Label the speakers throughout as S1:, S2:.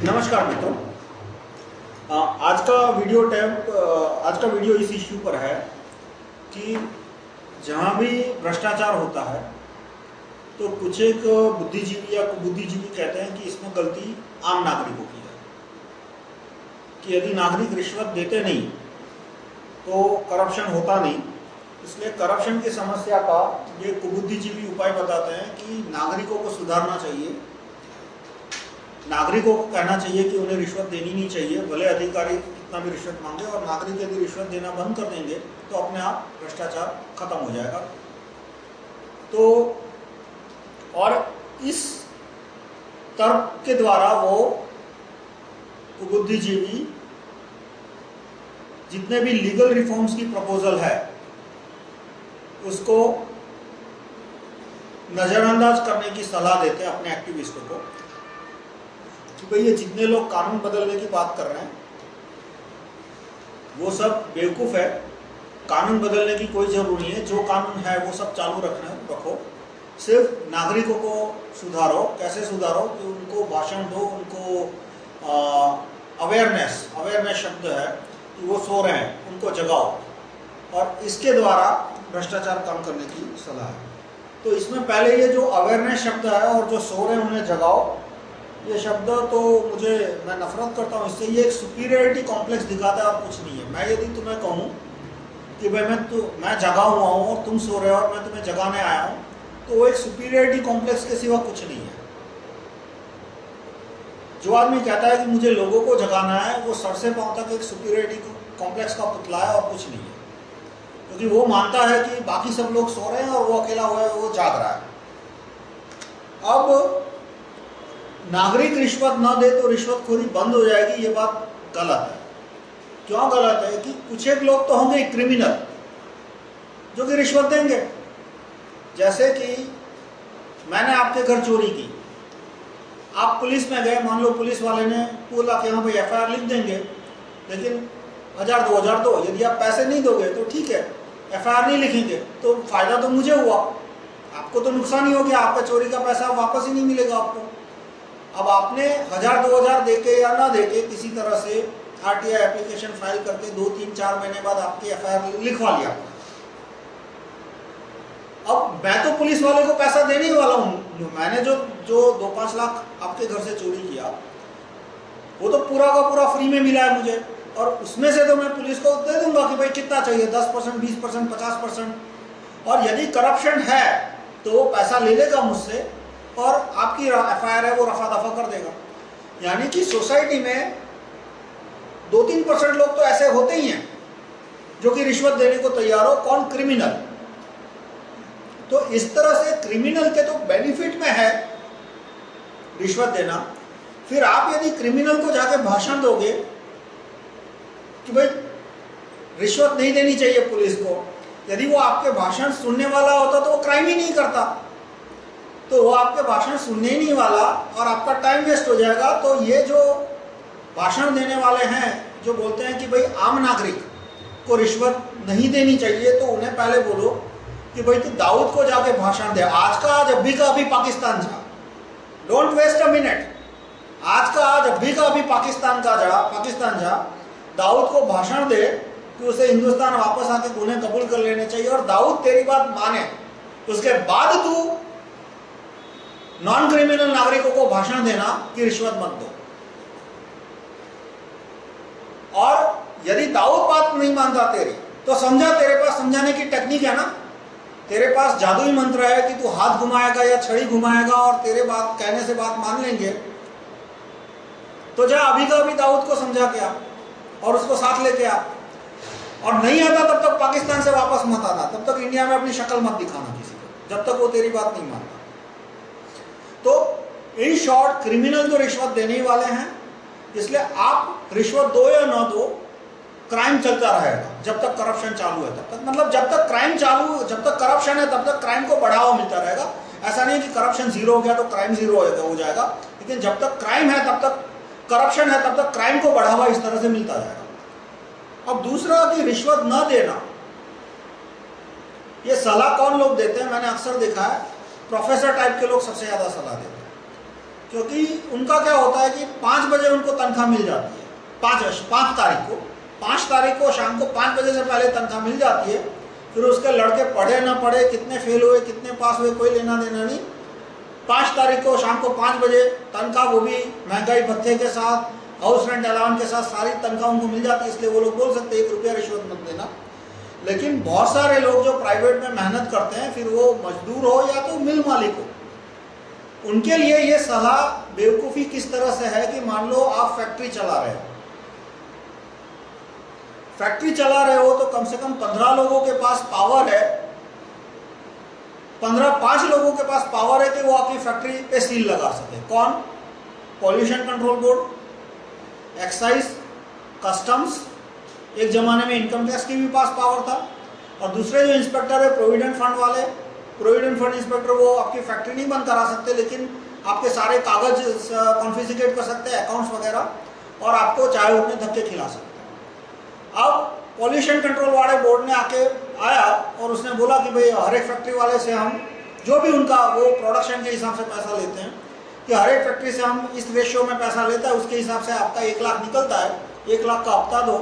S1: नमस्कार मित्रों। आज का वीडियो इस इश्यू पर है कि जहाँ भी भ्रष्टाचार होता है तो कुछ एक बुद्धिजीवी या कुबुद्धिजीवी कहते हैं कि इसमें गलती आम नागरिकों की है, कि यदि नागरिक रिश्वत देते नहीं तो करप्शन होता नहीं। इसलिए करप्शन की समस्या का ये कुबुद्धिजीवी उपाय बताते हैं कि नागरिकों को सुधारना चाहिए, नागरिकों को कहना चाहिए कि उन्हें रिश्वत देनी नहीं चाहिए, भले अधिकारी कितना भी रिश्वत मांगे, और नागरिक यदि रिश्वत देना बंद कर देंगे तो अपने आप भ्रष्टाचार खत्म हो जाएगा। तो और इस तर्क के द्वारा वो बुद्धिजीवी जितने भी लीगल रिफॉर्म्स की प्रपोजल है उसको नजरअंदाज करने की सलाह देते हैं अपने एक्टिविस्टों को कि भाई ये जितने लोग कानून बदलने की बात कर रहे हैं वो सब बेवकूफ है, कानून बदलने की कोई जरूरत नहीं है, जो कानून है वो सब चालू रखो, सिर्फ नागरिकों को सुधारो। कैसे सुधारो कि उनको भाषण दो, उनको अवेयरनेस शब्द है कि वो सो रहे हैं उनको जगाओ, और इसके द्वारा भ्रष्टाचार कम करने की सलाह है। तो इसमें पहले ये जो अवेयरनेस शब्द है और जो सो रहे हैं उन्हें जगाओ, ये शब्द तो मैं नफरत करता हूँ इससे। ये एक सुपीरियरिटी कॉम्प्लेक्स दिखाता है और कुछ नहीं है। मैं यदि तुम्हें कहूँ कि भाई मैं जगा हुआ हूँ और तुम सो रहे हो और मैं तुम्हें जगाने आया हूँ, तो वो एक सुपीरियरिटी कॉम्प्लेक्स के सिवा कुछ नहीं है। जो आदमी कहता है कि मुझे लोगों को जगाना है, वो सर से पांव तक एक सुपीरियरिटी कॉम्प्लेक्स का पुतला है और कुछ नहीं है, क्योंकि वो मानता है कि बाकी सब लोग सो रहे हैं और वो अकेला हुआ है, वो जाग रहा है। अब नागरिक रिश्वत न दे तो रिश्वतखोरी बंद हो जाएगी, ये बात गलत है। क्यों गलत है कि कुछ एक लोग तो होंगे क्रिमिनल जो कि रिश्वत देंगे। जैसे कि मैंने आपके घर चोरी की, आप पुलिस में गए, मान लो पुलिस वाले ने बोला कि हाँ भाई एफआईआर लिख देंगे, लेकिन 1000 दो। यदि आप पैसे नहीं दोगे तो ठीक है, एफआईआर नहीं लिखेंगे तो फायदा तो मुझे हुआ, आपको तो नुकसान ही हो गया, आपका चोरी का पैसा वापस ही नहीं मिलेगा आपको। अब आपने 1000-2000 देके या ना देके किसी तरह से आरटीआई एप्लीकेशन फाइल करके 2-3-4 महीने बाद आपकी एफआईआर लिखवा लिया। अब मैं तो पुलिस वाले को पैसा देने ही वाला हूं। मैंने जो 2-5 लाख आपके घर से चोरी किया वो तो पूरा का पूरा फ्री में मिला है मुझे, और उसमें से तो मैं पुलिस को दे दूंगा कि भाई कितना चाहिए, 10%, 20%, 50%। और यदि करप्शन है तो वो पैसा ले लेगा मुझसे और आपकी एफआईआर है वो रफा दफा कर देगा। यानी कि सोसाइटी में 2-3% लोग तो ऐसे होते ही हैं जो कि रिश्वत देने को तैयार हो। कौन? क्रिमिनल। तो इस तरह से क्रिमिनल के तो बेनिफिट में है रिश्वत देना। फिर आप यदि क्रिमिनल को जाके भाषण दोगे कि भाई रिश्वत नहीं देनी चाहिए पुलिस को, यदि वो आपके भाषण सुनने वाला होता तो वो क्राइम ही नहीं करता। तो वो आपके भाषण सुनने ही नहीं वाला और आपका टाइम वेस्ट हो जाएगा। तो ये जो भाषण देने वाले हैं जो बोलते हैं कि भाई आम नागरिक को रिश्वत नहीं देनी चाहिए, तो उन्हें पहले बोलो कि भाई तू दाऊद को जाके भाषण दे। आज का आज अभी का अभी पाकिस्तान जा, डोंट वेस्ट अ मिनट। आज का आज अभी का अभी पाकिस्तान जा, दाऊद को भाषण दे कि उसे हिंदुस्तान वापस आके गुनाह कबूल कर लेने चाहिए, और दाऊद तेरी बात माने, उसके बाद तू नॉन क्रिमिनल नागरिकों को भाषण देना कि रिश्वत मत दो। और यदि दाऊद बात नहीं मानता तेरी, तो समझा तेरे पास समझाने की टेक्निक है ना, तेरे पास जादुई मंत्र है कि तू हाथ घुमाएगा या छड़ी घुमाएगा और तेरे बात कहने से बात मान लेंगे। तो जा अभी का अभी दाऊद को समझा के आ और उसको साथ लेके आ, और नहीं आता तब तक पाकिस्तान से वापस मत आना, तब तक इंडिया में अपनी शक्ल मत दिखाना किसी को, जब तक वो तेरी बात नहीं मानता। तो इन शॉर्ट क्रिमिनल जो रिश्वत देने वाले हैं, इसलिए आप रिश्वत दो या ना दो, क्राइम चलता रहेगा जब तक करप्शन चालू है तब तक। मतलब जब तक करप्शन है तब तक क्राइम को बढ़ावा मिलता रहेगा। ऐसा नहीं कि करप्शन जीरो हो गया तो क्राइम जीरो हो जाएगा, लेकिन जब तक क्राइम है तब तक करप्शन है, तब तक क्राइम को बढ़ावा इस तरह से मिलता जाएगा। अब दूसरा कि रिश्वत न देना, ये सलाह कौन लोग देते हैं? मैंने अक्सर देखा है प्रोफेसर टाइप के लोग सबसे ज्यादा सलाह देते हैं क्योंकि उनका क्या होता है कि 5 बजे उनको तनख्वाह मिल जाती है, 5 तारीख को शाम को 5 बजे से पहले तनख्वाह मिल जाती है। फिर उसके लड़के पढ़े ना पढ़े, कितने फेल हुए कितने पास हुए, कोई लेना देना नहीं। 5 तारीख को शाम को 5 बजे तनख्वाह, वो भी महंगाई भत्ते के साथ, हाउस रेंट अलाउंस के साथ सारी तनख्वाह उनको मिल जाती है। इसलिए वो लोग बोल सकते हैं 1 रुपया रिश्वत मत देना। लेकिन बहुत सारे लोग जो प्राइवेट में मेहनत करते हैं, फिर वो मजदूर हो या तो मिल मालिक हो, उनके लिए ये सलाह बेवकूफ़ी किस तरह से है कि मान लो आप फैक्ट्री चला रहे हो, तो कम से कम 15 लोगों के पास पावर है, 5 लोगों के पास पावर है कि वो आपकी फैक्ट्री पे सील लगा सके। कौन? Pollution control board, excise, customs, एक जमाने में इनकम टैक्स की भी पास पावर था। और दूसरे जो इंस्पेक्टर है प्रोविडेंट फंड वाले, प्रोविडेंट फंड इंस्पेक्टर, वो आपकी फैक्ट्री नहीं बंद करा सकते, लेकिन आपके सारे कागज कॉन्फिस्केट कर सकते हैं, अकाउंट्स वगैरह, और आपको चाहे उतने धक्के खिला सकते हैं। अब पॉल्यूशन कंट्रोल वाले बोर्ड ने आके आया और उसने बोला कि भाई हर एक फैक्ट्री वाले से हम जो भी उनका वो प्रोडक्शन के हिसाब से पैसा लेते हैं, कि हर एक फैक्ट्री से हम इस रेशियो में पैसा लेता है, उसके हिसाब से आपका 1 लाख निकलता है, 1 लाख का हफ्ता दो।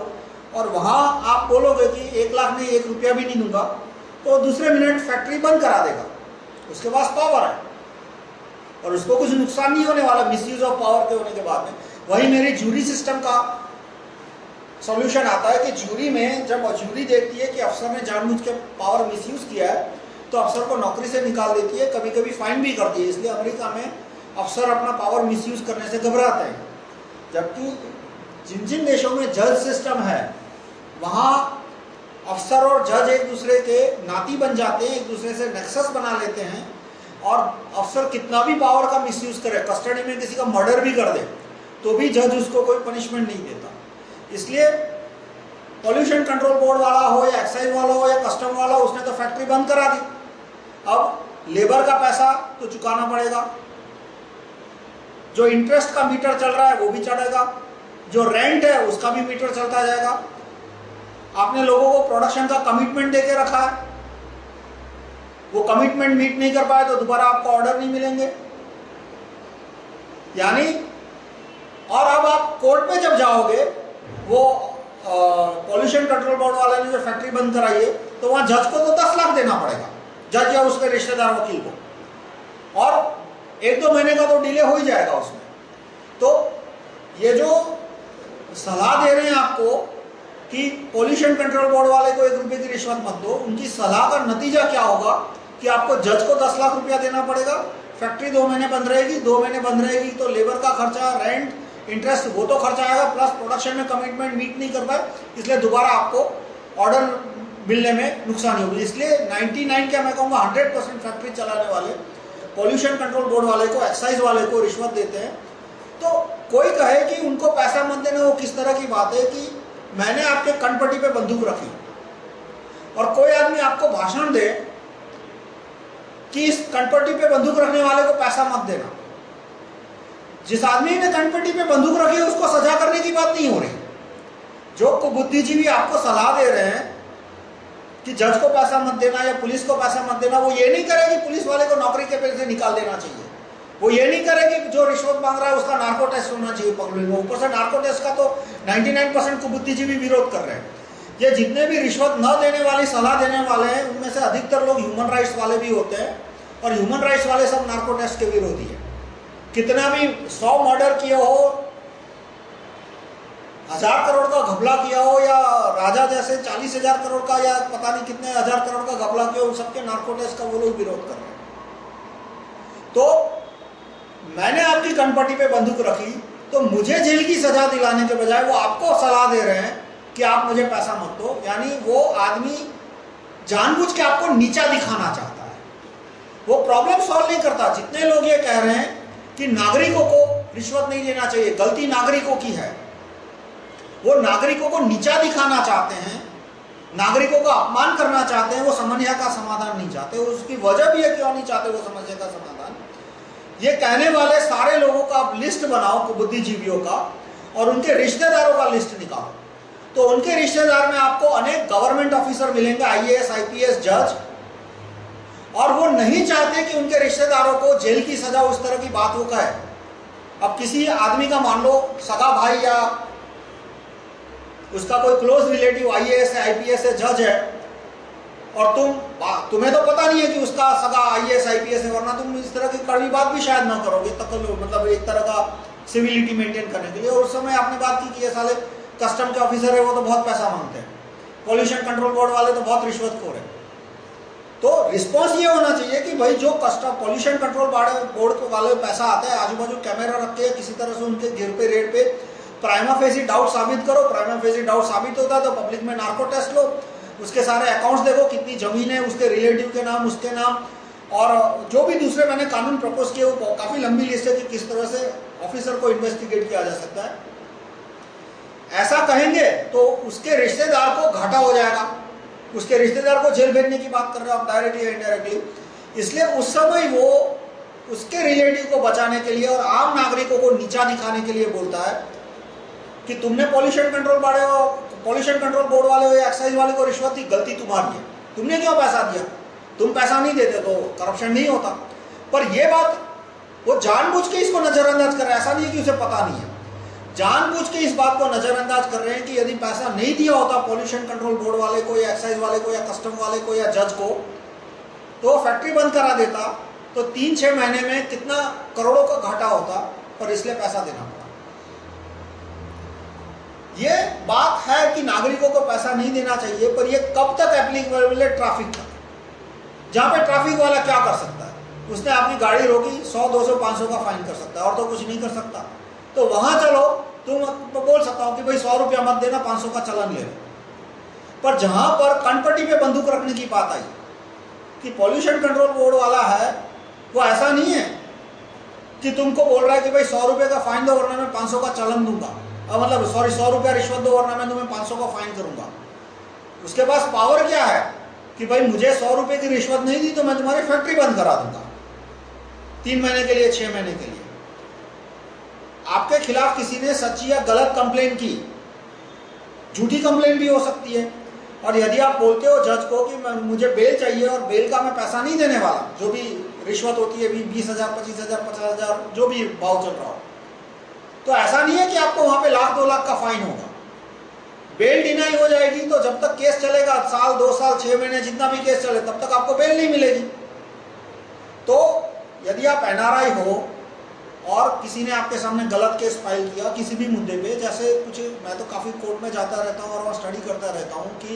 S1: और वहाँ आप बोलोगे कि 1 लाख नहीं, 1 रुपया भी नहीं दूंगा, तो दूसरे मिनट फैक्ट्री बंद करा देगा। उसके पास पावर है और उसको कुछ नुकसान नहीं होने वाला मिसयूज ऑफ पावर के होने के बाद में। वही मेरी ज्यूरी सिस्टम का सॉल्यूशन आता है कि ज्यूरी में जब ज्यूरी देखती है कि अफसर ने जानबूझ के पावर मिसयूज किया है, तो अफसर को नौकरी से निकाल देती है, कभी कभी फाइन भी करती है। इसलिए अमेरिका में अफसर अपना पावर मिसयूज करने से घबराते हैं। जबकि जिन जिन देशों में जज सिस्टम है, वहाँ अफसर और जज एक दूसरे के नाती बन जाते हैं, एक दूसरे से नेक्सस बना लेते हैं। और अफसर कितना भी पावर का मिसयूज करे, कस्टडी में किसी का मर्डर भी कर दे, तो भी जज उसको कोई पनिशमेंट नहीं देता। इसलिए पॉल्यूशन कंट्रोल बोर्ड वाला हो या एक्साइज वाला हो या कस्टम वाला हो, उसने तो फैक्ट्री बंद करा दी। अब लेबर का पैसा तो चुकाना पड़ेगा, जो इंटरेस्ट का मीटर चल रहा है वो भी चढ़ेगा, जो रेंट है उसका भी मीटर चलता जाएगा। आपने लोगों को प्रोडक्शन का कमिटमेंट देके रखा है, वो कमिटमेंट मीट नहीं कर पाए तो दोबारा आपको ऑर्डर नहीं मिलेंगे। यानी और अब आप कोर्ट में जब जाओगे, वो पॉल्यूशन कंट्रोल बोर्ड वाले ने जो फैक्ट्री बंद कराई है, तो वहां जज को तो 10 लाख देना पड़ेगा, जज या उसके रिश्तेदार वकील को, और 1-2 महीने का तो डिले हो ही जाएगा उसमें। तो ये जो सलाह दे रहे हैं आपको कि पॉल्यूशन कंट्रोल बोर्ड वाले को 1 रुपये की रिश्वत मत दो, उनकी सलाह का नतीजा क्या होगा कि आपको जज को 10 लाख रुपया देना पड़ेगा, फैक्ट्री 2 महीने बंद रहेगी, 2 महीने बंद रहेगी तो लेबर का खर्चा, रेंट, इंटरेस्ट, वो तो खर्चा आएगा, प्लस प्रोडक्शन में कमिटमेंट मीट नहीं कर पाए, इसलिए दोबारा आपको ऑर्डर मिलने में नुकसान होगी। इसलिए 99 क्या मैं कहूँगा 100% फैक्ट्री चलाने वाले पॉल्यूशन कंट्रोल बोर्ड वाले को, एक्साइज वाले को रिश्वत देते हैं। तो कोई कहे कि उनको पैसा मत देना, वो किस तरह की बात है कि मैंने आपके कनपट्टी पे बंदूक रखी और कोई आदमी आपको भाषण दे कि इस कनपट्टी पे बंदूक रखने वाले को पैसा मत देना। जिस आदमी ने कनपट्टी पे बंदूक रखी है उसको सजा करने की बात नहीं हो रही। जो बुद्धिजीवी आपको सलाह दे रहे हैं कि जज को पैसा मत देना या पुलिस को पैसा मत देना, वो ये नहीं करे कि पुलिस वाले को नौकरी के पे से निकाल देना चाहिए, वो ये नहीं करे कि जो रिश्वत मांग रहा है उसका नार्को टेस्ट होना चाहिए पब्लिक में। ऊपर से नार्को टेस्ट का तो 99% को बुद्धिजीवी विरोध कर रहे हैं। ये जितने भी रिश्वत न देने वाली सलाह देने वाले हैं, उनमें से अधिकतर लोग ह्यूमन राइट्स वाले भी होते हैं, और ह्यूमन राइट्स वाले सब नार्को टेस्ट के विरोधी है। कितना भी 100 मर्डर किए हो, 1000 करोड़ का घपला किया हो, या राजा जैसे 40,000 करोड़ का या पता नहीं कितने 1000 करोड़ का घपला किया हो, उन सबके नार्को टेस्ट का वो लोग विरोध कर रहे हैं। तो मैंने आपकी कनपट्टी पे बंदूक रखी तो मुझे जेल की सजा दिलाने के बजाय वो आपको सलाह दे रहे हैं कि आप मुझे पैसा मत दो। यानी वो आदमी जानबूझ के आपको नीचा दिखाना चाहता है, वो प्रॉब्लम सॉल्व नहीं करता। जितने लोग ये कह रहे हैं कि नागरिकों को रिश्वत नहीं देना चाहिए, गलती नागरिकों की है, वो नागरिकों को नीचा दिखाना चाहते हैं, नागरिकों का अपमान करना चाहते हैं, वो समस्या का समाधान नहीं चाहते। उसकी वजह भी है क्यों नहीं चाहते वो समस्या का समाधान। ये कहने वाले सारे लोगों का आप लिस्ट बनाओ, बुद्धिजीवियों का, और उनके रिश्तेदारों का लिस्ट निकालो, तो उनके रिश्तेदार में आपको अनेक गवर्नमेंट ऑफिसर मिलेंगे, IAS, IPS, जज, और वो नहीं चाहते कि उनके रिश्तेदारों को जेल की सजा उस तरह की बात वो कहे। अब किसी आदमी का मान लो सगा भाई या उसका कोई क्लोज रिलेटिव आईएएस है, आईपीएस है, जज है, और तुम्हें तो पता नहीं है कि उसका सगा आईएएस आईपीएस है, वरना तुम इस तरह की कड़वी बात भी शायद ना करोगे, मतलब एक तरह का सिविलिटी मेंटेन करने के लिए। और उस समय आपने बात की कि ये साले कस्टम के ऑफिसर है, वो तो बहुत पैसा मांगते हैं, पॉल्यूशन कंट्रोल बोर्ड वाले तो बहुत रिश्वतखोर है। तो रिस्पॉन्स ये होना चाहिए कि भाई जो कस्टम पॉल्यूशन कंट्रोल बोर्ड वाले पैसा आता है, आजू बाजू कैमरा रख के किसी तरह से उनके गिर पे रेट पे प्राइमा फेसी डाउट साबित करो। प्राइमा फेसी डाउट साबित होता है तो पब्लिक में नार्को टेस्ट लो, उसके सारे अकाउंट्स देखो, कितनी जमीन है उसके रिलेटिव के नाम, उसके नाम, और जो भी दूसरे मैंने कानून प्रपोज किए वो काफी लंबी लिस्ट है कि किस तरह से ऑफिसर को इन्वेस्टिगेट किया जा सकता है। ऐसा कहेंगे तो उसके रिश्तेदार को घाटा हो जाएगा, उसके रिश्तेदार को जेल भेजने की बात कर रहे हो आप डायरेक्टली या इनडायरेक्टली। इसलिए उस समय वो उसके रिलेटिव को बचाने के लिए और आम नागरिकों को नीचा दिखाने के लिए बोलता है कि तुमने पॉल्यूशन कंट्रोल बोर्ड वाले हो या एक्साइज वाले को रिश्वत दी, गलती तुम्हारी है, तुमने क्यों पैसा दिया, तुम पैसा नहीं देते तो करप्शन नहीं होता। पर यह बात वो जानबूझ के इसको नजरअंदाज कर रहा है, ऐसा नहीं है कि उसे पता नहीं है, जानबूझ के इस बात को नजरअंदाज कर रहे हैं कि यदि पैसा नहीं दिया होता पॉल्यूशन कंट्रोल बोर्ड वाले को या एक्साइज वाले को या कस्टम वाले को या जज को, तो फैक्ट्री बंद करा देता तो 3-6 महीने में कितना करोड़ों का घाटा होता, पर इसलिए पैसा देना पड़ा। ये बात है कि नागरिकों को पैसा नहीं देना चाहिए, पर यह कब तक एप्लीकेबल है? ट्रैफिक तक। जहां पे ट्रैफिक वाला क्या कर सकता है, उसने आपकी गाड़ी रोकी, 100, 200, 500 का फाइन कर सकता है और तो कुछ नहीं कर सकता। तो वहां चलो तुम बोल सकता हूं कि भाई 100 रुपया मत देना, 500 का चलन ले लो। पर जहां पर कनपट्टी पे बंदूक रखने की बात आई कि पॉल्यूशन कंट्रोल बोर्ड वाला है, वो ऐसा नहीं है कि तुमको बोल रहा है कि भाई 100 रुपये का फाइन दो वरना मैं 500 का चलन दूंगा, मतलब सॉरी 100 रुपया रिश्वत दो वरना मैं तुम्हें 500 का फाइन करूंगा। उसके पास पावर क्या है कि भाई मुझे 100 रुपये की रिश्वत नहीं दी तो मैं तुम्हारी फैक्ट्री बंद करा दूंगा 3 महीने के लिए, 6 महीने के लिए। आपके खिलाफ किसी ने सच्ची या गलत कंप्लेन की, झूठी कंप्लेन भी हो सकती है, और यदि आप बोलते हो जज को कि मुझे बेल चाहिए और बेल का मैं पैसा नहीं देने वाला, जो भी रिश्वत होती है 20,000, 25,000, 50,000 जो भी भाव चल रहा हो, तो ऐसा नहीं है कि आपको वहां पे 1,00,000, 2 लाख का फाइन होगा। बेल डिनाई हो जाएगी तो जब तक केस चलेगा, साल, 2 साल, 6 महीने, जितना भी केस चले, तब तक आपको बेल नहीं मिलेगी। तो यदि आप एनआरआई हो और किसी ने आपके सामने गलत केस फाइल किया किसी भी मुद्दे पे, जैसे कुछ, मैं तो काफी कोर्ट में जाता रहता हूँ और वहाँ स्टडी करता रहता हूँ कि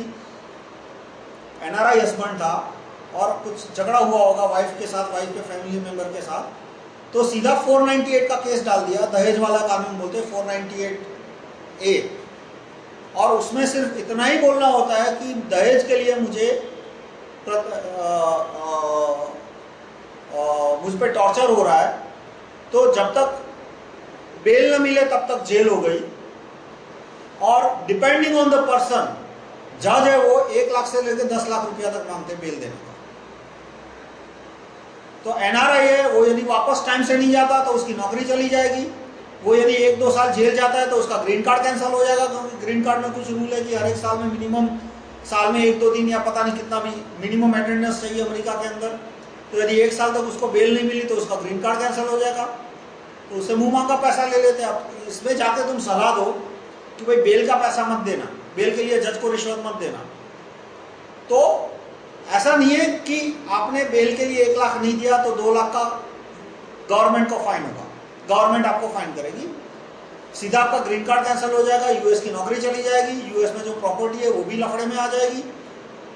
S1: एनआरआई हस्बैंड था और कुछ झगड़ा हुआ होगा वाइफ के साथ, वाइफ के फैमिली मेंबर के साथ, तो सीधा 498 का केस डाल दिया, दहेज वाला कानून बोलते हैं 498A, और उसमें सिर्फ इतना ही बोलना होता है कि दहेज के लिए मुझे मुझ पे टॉर्चर हो रहा है, तो जब तक बेल न मिले तब तक जेल हो गई, और डिपेंडिंग ऑन द पर्सन, जज है वो 1 लाख से लेकर 10 लाख रुपया तक मांगते बेल देने का। तो एनआरआई है वो, यदि वापस टाइम से नहीं जाता तो उसकी नौकरी चली जाएगी, वो यदि 1-2 साल जेल जाता है तो उसका ग्रीन कार्ड कैंसिल हो जाएगा, क्योंकि ग्रीन कार्ड में कुछ रूल है कि हर एक साल में मिनिमम, साल में 1-2 दिन या पता नहीं कितना भी मिनिमम अटेंडेंस चाहिए अमेरिका के अंदर। तो यदि 1 साल तक उसको बेल नहीं मिली तो उसका ग्रीन कार्ड कैंसिल हो जाएगा, तो उससे मुंह मांगा पैसा ले लेते आप। इसमें जाके तुम सलाह दो कि भाई बेल का पैसा मत देना, बेल के लिए जज को रिश्वत मत देना, तो ऐसा नहीं है कि आपने बेल के लिए 1 लाख नहीं दिया तो 2 लाख का गवर्नमेंट को फाइन होगा, गवर्नमेंट आपको फाइन करेगी, सीधा आपका ग्रीन कार्ड कैंसिल हो जाएगा, यूएस की नौकरी चली जाएगी, यूएस में जो प्रॉपर्टी है वो भी लफड़े में आ जाएगी,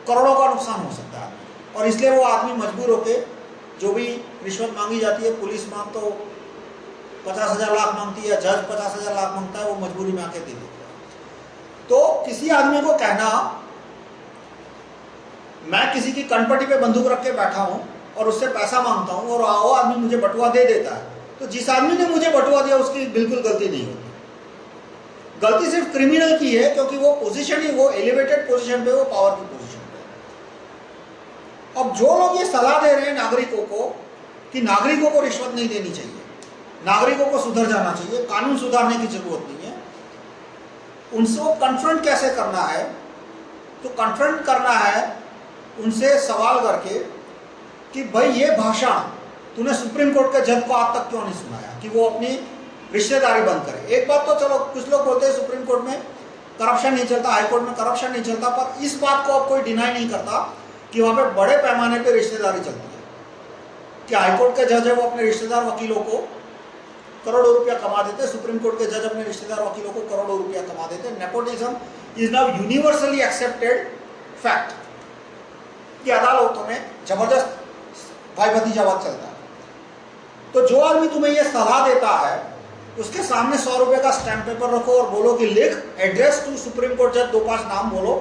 S1: करोड़ों का नुकसान हो सकता है। और इसलिए वो आदमी मजबूर होके, जो भी रिश्वत मांगी जाती है, पुलिस मांग तो 50,000 लाख मांगती है, जज 50,000 लाख मांगता है, वो मजबूरी में आके दे देता है। तो किसी आदमी को कहना मैं किसी की कनपट्टी पे बंदूक रख के बैठा हूं और उससे पैसा मांगता हूं और वो आदमी मुझे बटुआ दे देता है, तो जिस आदमी ने मुझे बटुआ दिया उसकी बिल्कुल गलती नहीं होती, गलती सिर्फ क्रिमिनल की है, क्योंकि वो पोजीशन ही, वो एलिवेटेड पोजीशन पे, वो पावर की पोजीशन पे। अब जो लोग ये सलाह दे रहे हैं नागरिकों को कि नागरिकों को रिश्वत नहीं देनी चाहिए, नागरिकों को सुधर जाना चाहिए, कानून सुधारने की जरूरत नहीं है, उनसे कन्फ्रंट कैसे करना है? तो कन्फ्रंट करना है उनसे सवाल करके कि भाई ये भाषण तूने सुप्रीम कोर्ट के जज को आज तक क्यों नहीं सुनाया, कि वो अपनी रिश्तेदारी बंद करें। एक बात तो चलो कुछ लोग बोलते हैं सुप्रीम कोर्ट में करप्शन नहीं चलता, हाई कोर्ट में करप्शन नहीं चलता, पर इस बात को अब कोई डिनाई नहीं करता कि वहां पे बड़े पैमाने पे रिश्तेदारी चलती है। कि हाई कोर्ट के जज है वो अपने रिश्तेदार वकीलों को करोड़ों रुपया कमा देते, सुप्रीम कोर्ट के जज अपने रिश्तेदार वकीलों को करोड़ों रुपया कमा देते। Nepotism is now universally accepted fact कि अदालतों में जबरदस्त भाई भतीजावाद चलता है। तो जो आदमी तुम्हें यह सलाह देता है उसके सामने 100 रुपए का स्टैंप पेपर रखो और बोलो कि लिख एड्रेस टू सुप्रीम कोर्ट जज, 2-5 नाम बोलो,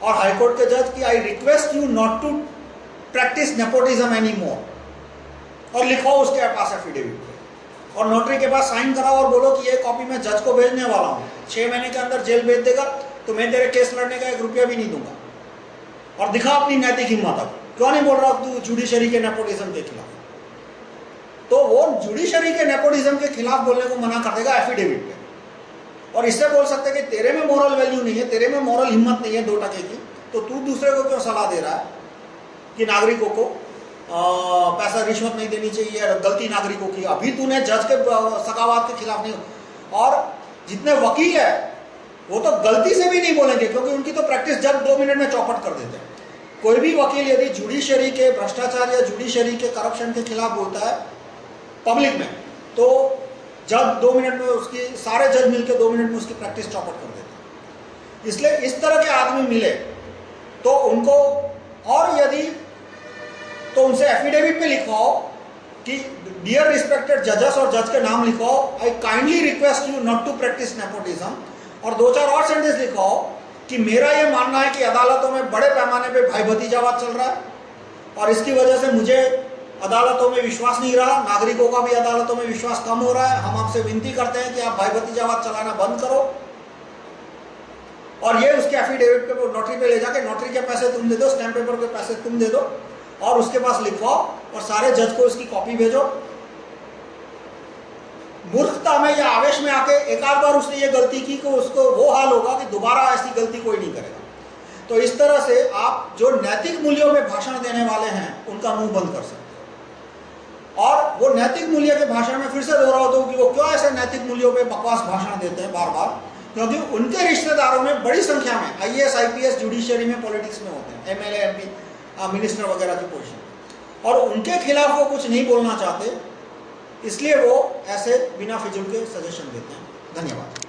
S1: और हाई कोर्ट के जज की I request you not to practice nepotism any more, और लिखो उसके पास एफिडेविट और नोटरी के पास साइन कराओ और बोलो कि ये कॉपी मैं जज को भेजने वाला हूं, 6 महीने के अंदर जेल भेज देगा तो मैं तेरे केस लड़ने का 1 रुपया भी नहीं दूंगा। और दिखा अपनी नैतिक हिम्मत। अब क्यों नहीं बोल रहा तू जुडिशरी के नेपोटिज्म के खिलाफ? तो वो जुडिशरी के नेपोटिज्म के खिलाफ बोलने को मना कर देगा एफिडेविट पे, और इससे बोल सकते कि तेरे में मोरल वैल्यू नहीं है, तेरे में मोरल हिम्मत नहीं है 2 टके की, तो तू दूसरे को क्यों सलाह दे रहा है कि नागरिकों को पैसा रिश्वत नहीं देनी चाहिए, गलती नागरिकों की। अभी तूने जज के सखावत के खिलाफ नहीं, और जितने वकील है वो तो गलती से भी नहीं बोलेंगे क्योंकि उनकी तो प्रैक्टिस जब 2 मिनट में चौपट कर देते हैं। कोई भी वकील यदि जुडिशरी के भ्रष्टाचार या जुडिशरी के करप्शन के खिलाफ बोलता है पब्लिक में, तो जब 2 मिनट में उसकी सारे जज मिलकर 2 मिनट में उसकी प्रैक्टिस चौपट कर देते हैं। इसलिए इस तरह के आदमी मिले तो उनको, और यदि तो उनसे एफिडेविट पे लिखवाओ कि डियर रिस्पेक्टेड जजेस, और जज के नाम लिखवाओ, I kindly request you not to practice nepotism, और 2-4 और सेंटेंस लिखवाओ कि मेरा यह मानना है कि अदालतों में बड़े पैमाने पे भाई भतीजावाद चल रहा है और इसकी वजह से मुझे अदालतों में विश्वास नहीं रहा, नागरिकों का भी अदालतों में विश्वास कम हो रहा है। हम आपसे विनती करते हैं कि आप भाई भतीजावाद चलाना बंद करो, और ये उसके एफिडेविट पे नोटरी पे ले जाके, नोटरी के पैसे तुम दे दो, स्टैंप पेपर के पैसे तुम दे दो, और उसके पास लिखवाओ और सारे जज को इसकी कॉपी भेजो। मूर्खता में या आवेश में आके एक आध बार उसने ये गलती की कि उसको वो हाल होगा कि दोबारा ऐसी गलती कोई नहीं करेगा। तो इस तरह से आप जो नैतिक मूल्यों में भाषण देने वाले हैं उनका मुंह बंद कर सकते हैं। और वो नैतिक मूल्य के भाषण में फिर से दोहरा दूं कि वो क्यों ऐसे नैतिक मूल्यों पे बकवास भाषण देते हैं बार बार, क्योंकि उनके रिश्तेदारों में बड़ी संख्या में IAS IPS जुडिशरी में पॉलिटिक्स में होते हैं, MLA MP मिनिस्टर वगैरह की पोजीशन, और उनके खिलाफ वो कुछ नहीं बोलना चाहते, इसलिए वो ऐसे बिना फिजूल के सजेशन देते हैं। धन्यवाद।